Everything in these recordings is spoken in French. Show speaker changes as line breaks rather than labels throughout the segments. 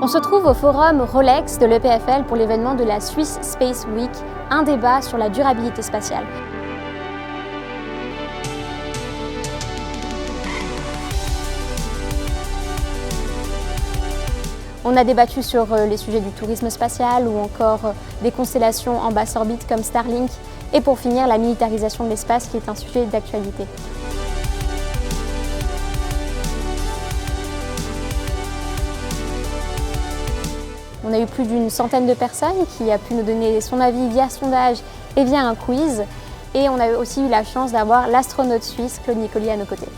On se trouve au forum Rolex de l'EPFL pour l'événement de la Swiss Space Week, un débat sur la durabilité spatiale. On a débattu sur les sujets du tourisme spatial ou encore des constellations en basse orbite comme Starlink et pour finir la militarisation de l'espace qui est un sujet d'actualité. On a eu plus d'une centaine de personnes qui a pu nous donner son avis via sondage et via un quiz. Et on a aussi eu la chance d'avoir l'astronaute suisse Claude Nicolli à nos côtés.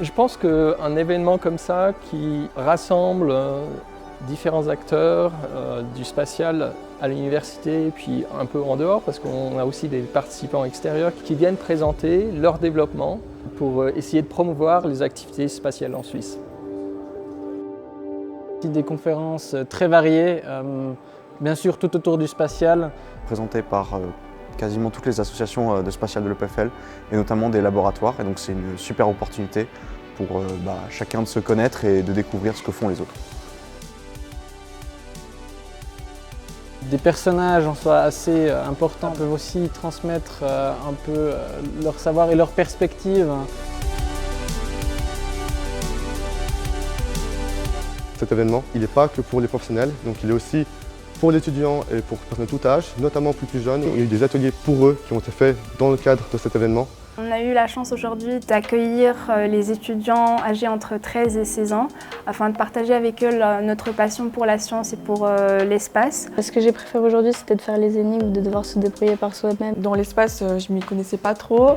Je pense qu'un événement comme ça qui rassemble différents acteurs du spatial à l'université et puis un peu en dehors, parce qu'on a aussi des participants extérieurs qui viennent présenter leur développement pour essayer de promouvoir les activités spatiales en Suisse.
Des conférences très variées, bien sûr tout autour du spatial.
Présentées par quasiment toutes les associations de spatial de l'EPFL et notamment des laboratoires. Et donc c'est une super opportunité pour chacun de se connaître et de découvrir ce que font les autres.
Des personnages en soi assez importants peuvent aussi transmettre un peu leur savoir et leur perspective.
Cet événement, il n'est pas que pour les professionnels, donc il est aussi pour les étudiants et pour personnes de tout âge, notamment plus jeunes. Il y a eu des ateliers pour eux qui ont été faits dans le cadre de cet événement.
On a eu la chance aujourd'hui d'accueillir les étudiants âgés entre 13 et 16 ans afin de partager avec eux notre passion pour la science et pour l'espace.
Ce que j'ai préféré aujourd'hui, c'était de faire les énigmes, de devoir se débrouiller par soi-même.
Dans l'espace, je ne m'y connaissais pas trop.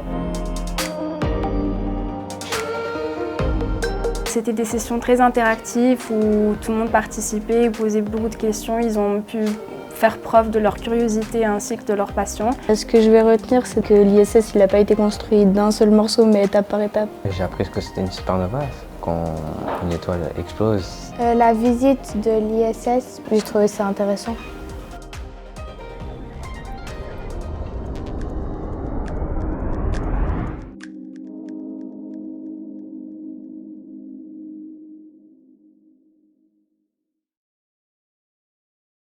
C'était des sessions très interactives où tout le monde participait, posait beaucoup de questions. Ils ont pu faire preuve de leur curiosité ainsi que de leur passion.
Ce que je vais retenir, c'est que l'ISS n'a pas été construit d'un seul morceau, mais étape par étape.
J'ai appris que c'était une supernova quand une étoile explose.
La visite de l'ISS, j'ai trouvé ça intéressant.